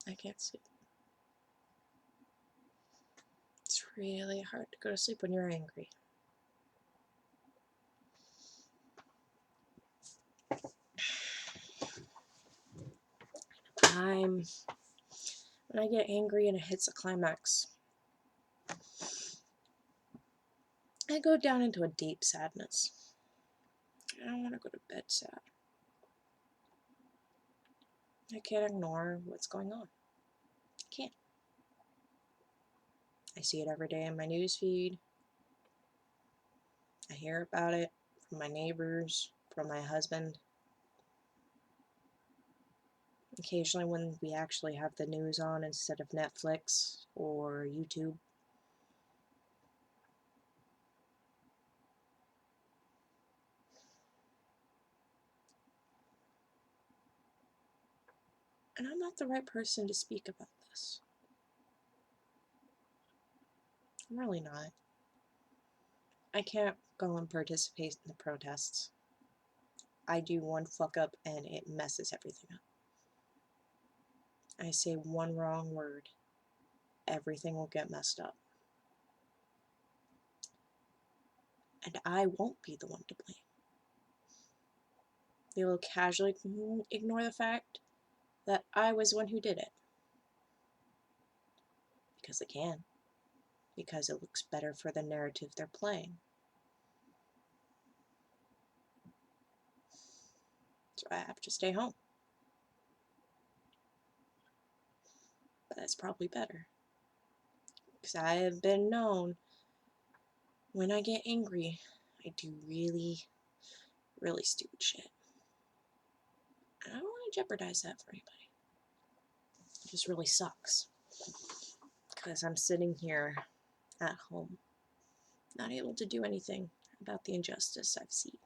I can't sleep. It's really hard to go to sleep when you're angry. When I get angry and it hits a climax, I go down into a deep sadness. I don't want to go to bed sad. I can't ignore what's going on. I can't. I see it every day in my newsfeed. I hear about it from my neighbors, from my husband. Occasionally when we actually have the news on instead of Netflix or YouTube. And I'm not the right person to speak about this. I'm really not. I can't go and participate in the protests. I do one fuck up and it messes everything up. I say one wrong word, everything will get messed up. And I won't be the one to blame. They will casually ignore the fact that I was the one who did it. Because they can. Because it looks better for the narrative they're playing. So I have to stay home. But that's probably better. Because I have been known, when I get angry, I do really, really stupid shit. I don't want to jeopardize that for anybody. It just really sucks. Because I'm sitting here at home, not able to do anything about the injustice I've seen.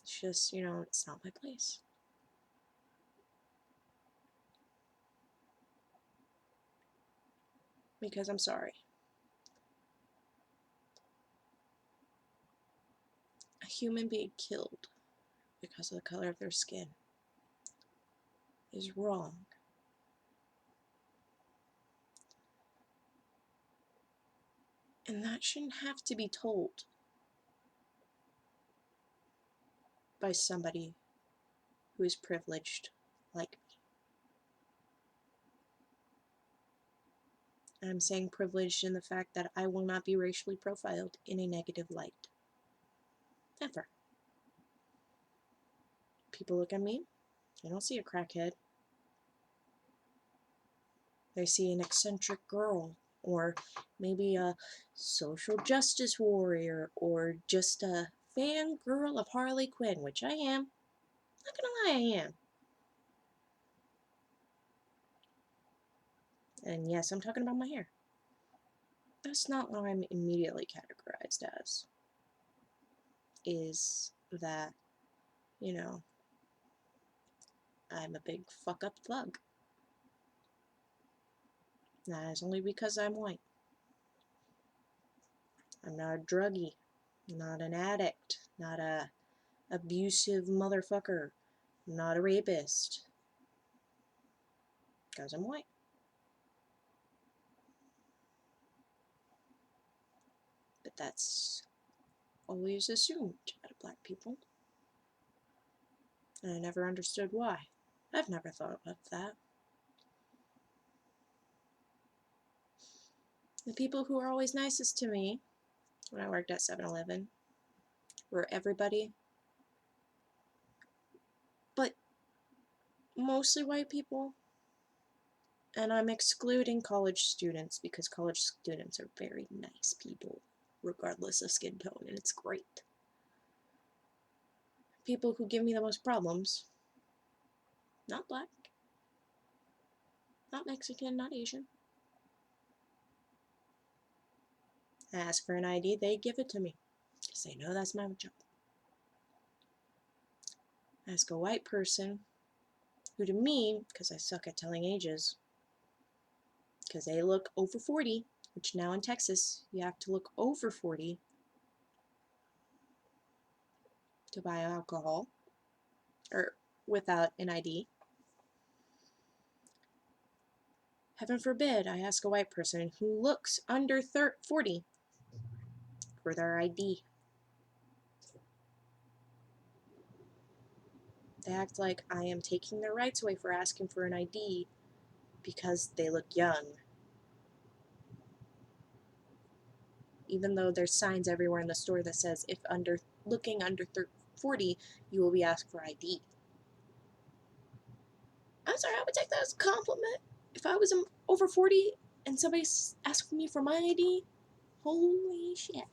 It's just, it's not my place. Because I'm sorry. A human being killed because of the color of their skin is wrong. And that shouldn't have to be told by somebody who is privileged like me. And I'm saying privileged in the fact that I will not be racially profiled in a negative light. Never. People look at me, they don't see a crackhead. They see an eccentric girl, or maybe a social justice warrior, or just a fangirl of Harley Quinn, which I am. Not gonna lie, I am. And yes, I'm talking about my hair. That's not what I'm immediately categorized as. Is that, I'm a big fuck up thug. That is only because I'm white. I'm not a druggie, not an addict, not a abusive motherfucker, not a rapist. Because I'm white. But that's always assumed out of black people. And I never understood why. I've never thought about that. The people who were always nicest to me when I worked at 7-Eleven were everybody, but mostly white people. And I'm excluding college students because college students are very nice people, regardless of skin tone, and it's great. People who give me the most problems, not black, not Mexican, not Asian. I ask for an ID, they give it to me, because they know that's my job. I ask a white person, who to me, because I suck at telling ages, because they look over 40, which now in Texas, you have to look over 40 to buy alcohol, or without an ID. Heaven forbid I ask a white person who looks under 40 for their ID. They act like I am taking their rights away for asking for an ID because they look young. Even though there's signs everywhere in the store that says if looking under 40, you will be asked for ID. I'm sorry, I would take that as a compliment. If I was over 40 and somebody asked me for my ID, holy shit.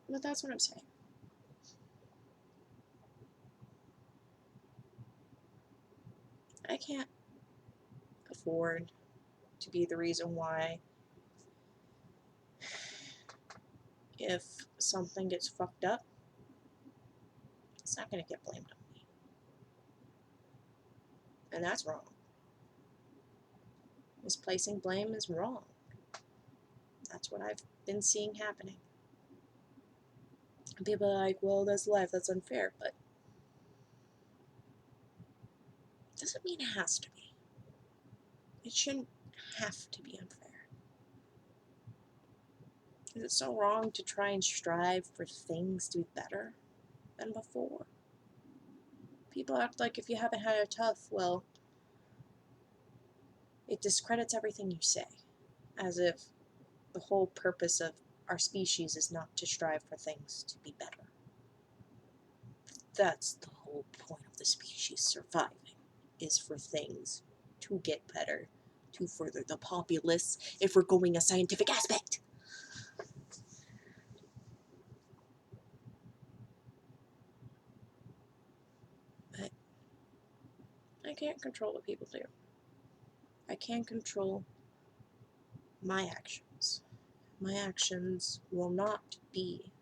But that's what I'm saying. I can't afford to be the reason why if something gets fucked up, it's not going to get blamed on me. And that's wrong. Misplacing blame is wrong. That's what I've been seeing happening. And people are like, well, that's life, that's unfair, but it doesn't mean it has to be. It shouldn't have to be unfair. Is it so wrong to try and strive for things to be better than before? People act like if you haven't had it tough, well, it discredits everything you say, as if the whole purpose of our species is not to strive for things to be better. That's the whole point of the species surviving, is for things to get better, to further the populace, if we're going a scientific aspect. But I can't control what people do. I can control my actions. My actions will not be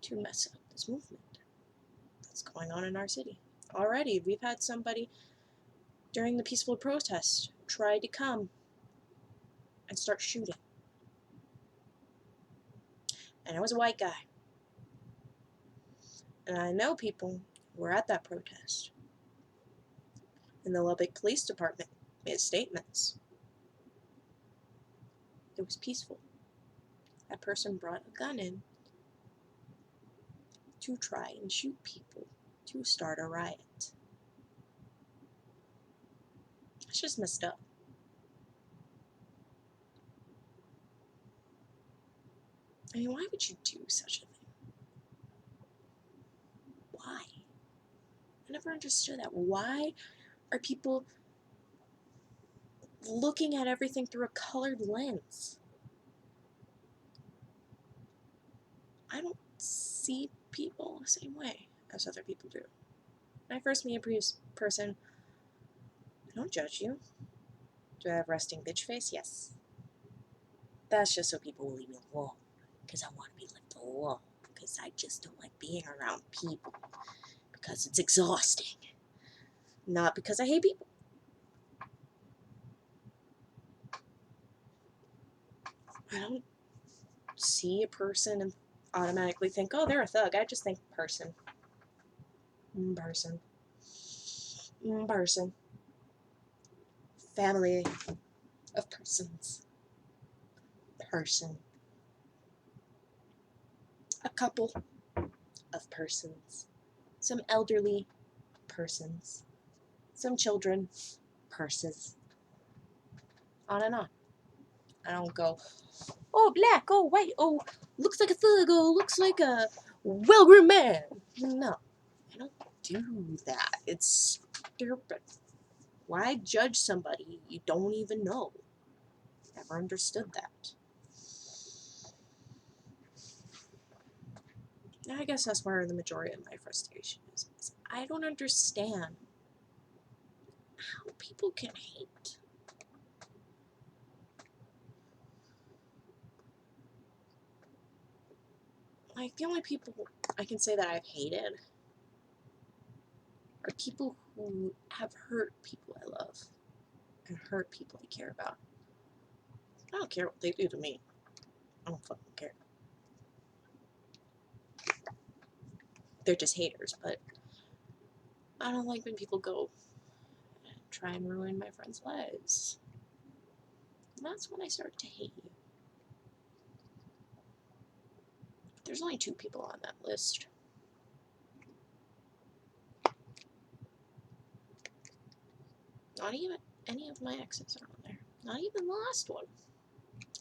to mess up this movement that's going on in our city. Already, we've had somebody during the peaceful protest try to come and start shooting. And it was a white guy. And I know people who were at that protest. And the Lubbock Police Department made statements. It was peaceful. That person brought a gun in to try and shoot people, to start a riot. It's just messed up. I mean, why would you do such a thing? Why? I never understood that. Why are people looking at everything through a colored lens? I don't see people the same way as other people do. When I first meet a person, I don't judge you. Do I have resting bitch face? Yes. That's just so people will leave me alone. Because I want to be left alone. Because I just don't like being around people. Because it's exhausting. Not because I hate people. I don't see a person and automatically think, oh, they're a thug. I just think person. Person. Person. Family of persons. Person. A couple of persons. Some elderly persons. Some children. Purses. On and on. I don't go, oh, black, oh, white, oh, looks like a thug, oh, looks like a well-groomed man. No, I don't do that. It's stupid. Why judge somebody you don't even know? Never understood that. And I guess that's where the majority of my frustration is. I don't understand how people can hate. Like, the only people I can say that I've hated are people who have hurt people I love and hurt people I care about. I don't care what they do to me. I don't fucking care. They're just haters, but I don't like when people go and try and ruin my friends' lives. And that's when I start to hate you. There's only 2 people on that list. Not even any of my exes are on there. Not even the last one.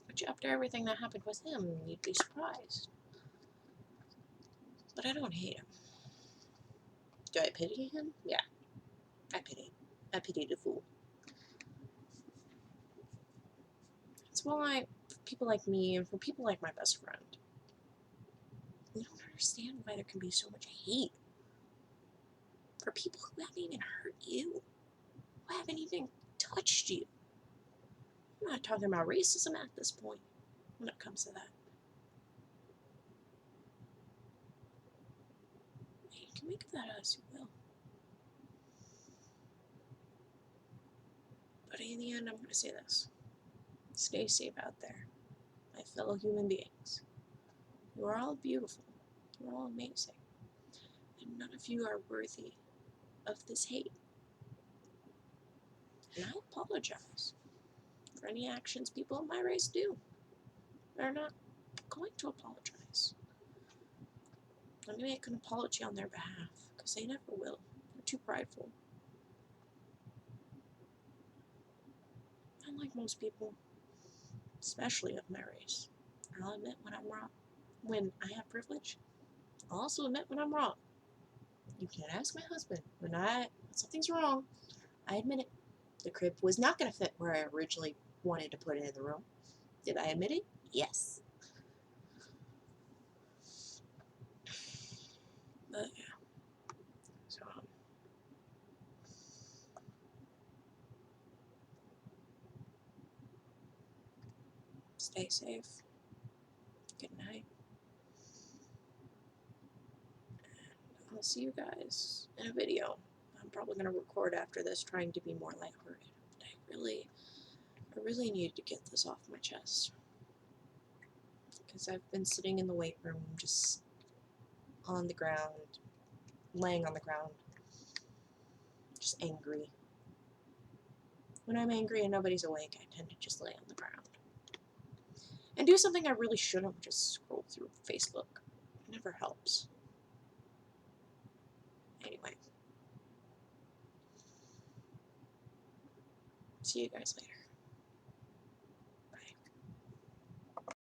Which, after everything that happened with him, you'd be surprised. But I don't hate him. Do I pity him? Yeah. I pity the fool. That's why, for people like me, and for people like my best friend, we don't understand why there can be so much hate for people who haven't even hurt you, who haven't even touched you. I'm not talking about racism at this point when it comes to that. You can make of that as you will. But in the end, I'm going to say this. Stay safe out there, my fellow human beings. You are all beautiful. You're all amazing. And none of you are worthy of this hate. And I apologize for any actions people of my race do. They're not going to apologize. I'm going to make an apology on their behalf, because they never will. They're too prideful. Unlike most people, especially of my race, I'll admit when I'm wrong. When I have privilege, I'll also admit when I'm wrong. You can't ask my husband. When something's wrong, I admit it. The crib was not going to fit where I originally wanted to put it in the room. Did I admit it? Yes. But yeah. So, stay safe. Good night. And I'll see you guys in a video. I'm probably going to record after this, trying to be more lighthearted. But I really need to get this off my chest. Because I've been sitting in the weight room just on the ground, laying on the ground, just angry. When I'm angry and nobody's awake, I tend to just lay on the ground. And do something I really shouldn't, just scroll through Facebook. It never helps. Anyway. See you guys later.